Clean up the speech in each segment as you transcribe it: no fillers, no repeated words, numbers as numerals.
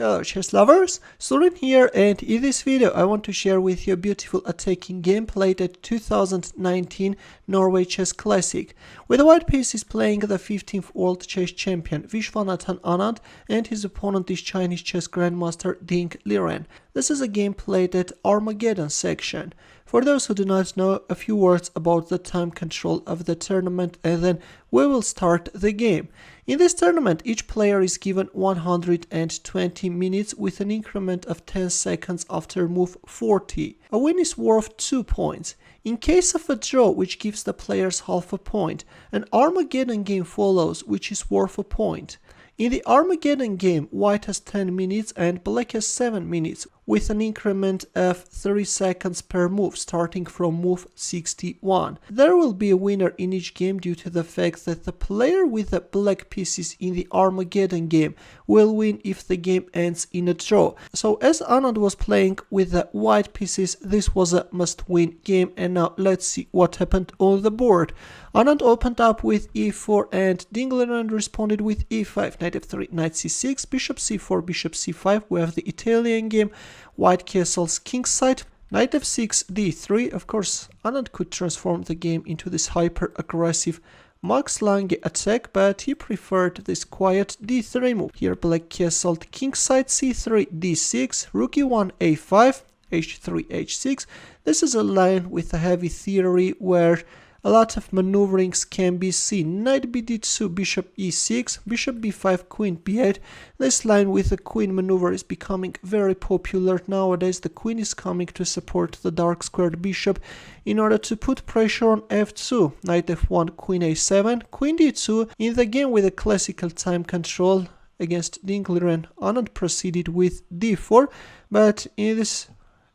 Hello chess lovers, Suren here, and in this video I want to share with you a beautiful attacking game played at 2019 Norway Chess Classic, with the white piece is playing the 15th World Chess Champion Viswanathan Anand and his opponent is Chinese chess Grandmaster Ding Liren. This is a game played at Armageddon section. For those who do not know, a few words about the time control of the tournament and then we will start the game. In this tournament, each player is given 120 minutes with an increment of 10 seconds after move 40. A win is worth 2 points. In case of a draw, which gives the players half a point, an Armageddon game follows, which is worth a point. In the Armageddon game, white has 10 minutes and black has 7 minutes, with an increment of 30 seconds per move, starting from move 61. There will be a winner in each game due to the fact that the player with the black pieces in the Armageddon game will win if the game ends in a draw. So as Anand was playing with the white pieces, this was a must-win game, and now let's see what happened on the board. Anand opened up with e4 and Ding Liren responded with e5, knight f3, knight c6, bishop c4, bishop c5. We have the Italian game, white castles kingside, knight f6, d3. Of course, Anand could transform the game into this hyper-aggressive Max Lange attack, but he preferred this quiet d3 move. Here black castled kingside, c3, d6, rook e1, a5, h3, h6. This is a line with a heavy theory where a lot of maneuverings can be seen. Knight bd2, bishop e6, bishop b5, queen b8. This line with the queen maneuver is becoming very popular nowadays. The queen is coming to support the dark squared bishop in order to put pressure on f2. Knight f1, queen a7, queen d2. In the game with a classical time control against Ding Liren, Anand proceeded with d4, but in this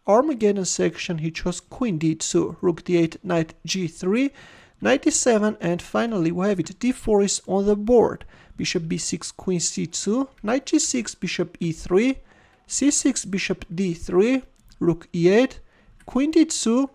Armageddon section he chose queen d2, rook d8, knight g3, knight e7, and finally we have it, d4 is on the board. Bishop b6, queen c2, knight g6, bishop e3, c6, bishop d3, rook e8, queen d2,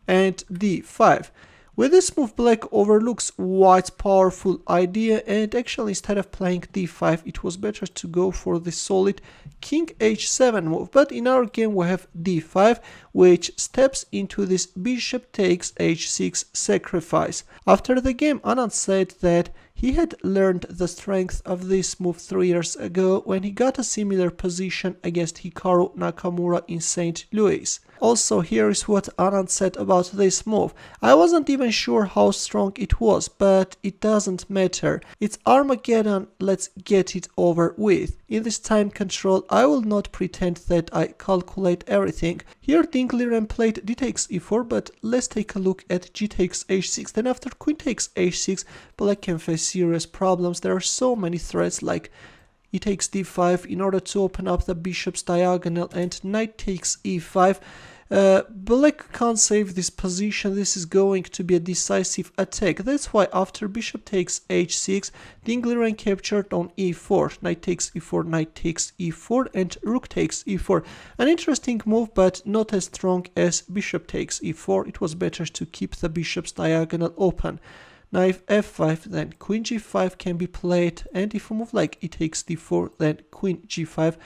and d5. With this move, black overlooks white's powerful idea, and actually instead of playing d5 it was better to go for the solid king h7 move. But in our game we have d5, which steps into this bishop takes h6 sacrifice. After the game, Anand said that he had learned the strength of this move 3 years ago when he got a similar position against Hikaru Nakamura in St. Louis. Also, here is what Anand said about this move. I wasn't even sure how strong it was, but it doesn't matter. It's Armageddon, let's get it over with. In this time control, I will not pretend that I calculate everything. Here Ding Liren played d takes e4, but let's take a look at g takes h6. Then after queen takes h6, black can face serious problems. There are so many threats like e takes d5 in order to open up the bishop's diagonal, and knight takes e5. Black can't save this position. This is going to be a decisive attack. That's why after bishop takes h6, Ding Liren captured on e4. Knight takes e4, knight takes e4, and rook takes e4. An interesting move, but not as strong as bishop takes e4. It was better to keep the bishop's diagonal open. Knight f5, then queen g5 can be played, and if a move like e takes d4, then queen g5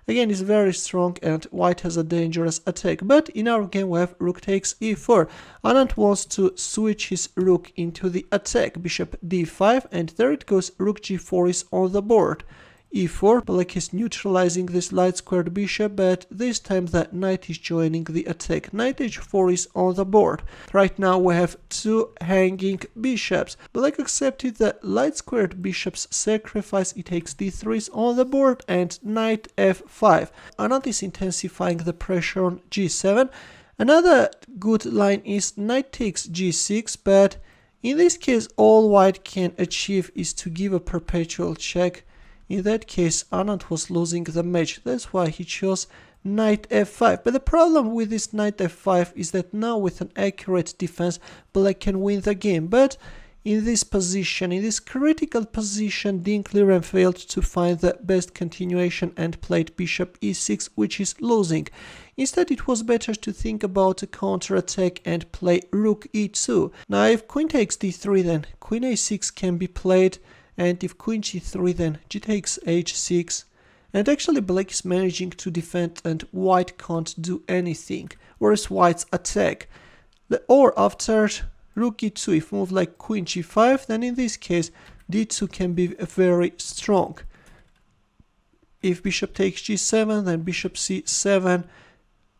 again is very strong and white has a dangerous attack. But in our game we have rook takes e4. Anand wants to switch his rook into the attack. Bishop d5, and there it goes, rook g4 is on the board. e4, black is neutralizing this light squared bishop, but this time the knight is joining the attack. Knight h4 is on the board. Right now we have two hanging bishops. Black accepted the light squared bishop's sacrifice. It takes d3 is on the board, and knight f5. Anand is intensifying the pressure on g7. Another good line is knight takes g6, but in this case all white can achieve is to give a perpetual check. In that case, Anand was losing the match. That's why he chose knight f5. But the problem with this knight f5 is that now with an accurate defense, black can win the game. But in this position, in this critical position, Ding Liren failed to find the best continuation and played bishop e6, which is losing. Instead, it was better to think about a counterattack and play rook e2. Now, if queen takes d3, then queen a6 can be played. And if queen g3, then g takes h6, And actually black is managing to defend and white can't do anything, whereas white's attack. Or after rook e2, if move like queen g5, then in this case d2 can be very strong. If bishop takes g7, then bishop c7.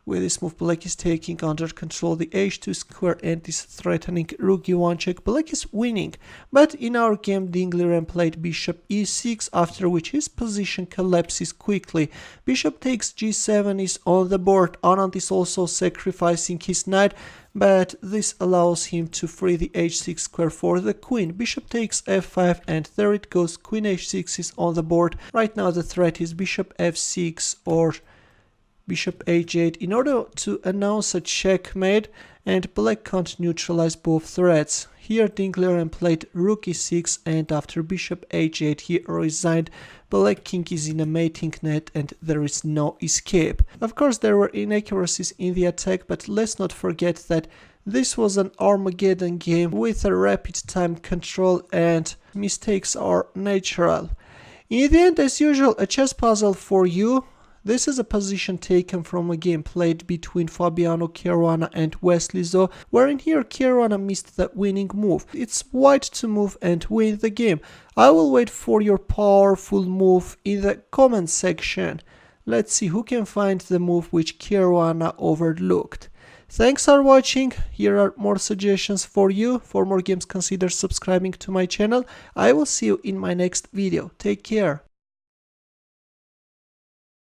With this move, black is taking under control the h2 square and is threatening rook e1 check. Black is winning, but in our game Ding Liren played bishop e6, after which his position collapses quickly. Bishop takes g7 is on the board. Anand is also sacrificing his knight, but this allows him to free the h6 square for the queen. Bishop takes f5, and there it goes, queen h6 is on the board. Right now the threat is bishop f6 or bishop h8 in order to announce a checkmate, and black can't neutralize both threats. Here Ding Liren played rook e6, and after bishop h8 he resigned. Black king is in a mating net and there is no escape. Of course there were inaccuracies in the attack, but let's not forget that this was an Armageddon game with a rapid time control and mistakes are natural. In the end, as usual, a chess puzzle for you. This is a position taken from a game played between Fabiano Caruana and Wesley Zhou, wherein here Caruana missed the winning move. It's white to move and win the game. I will wait for your powerful move in the comment section. Let's see who can find the move which Caruana overlooked. Thanks for watching. Here are more suggestions for you. For more games, consider subscribing to my channel. I will see you in my next video. Take care.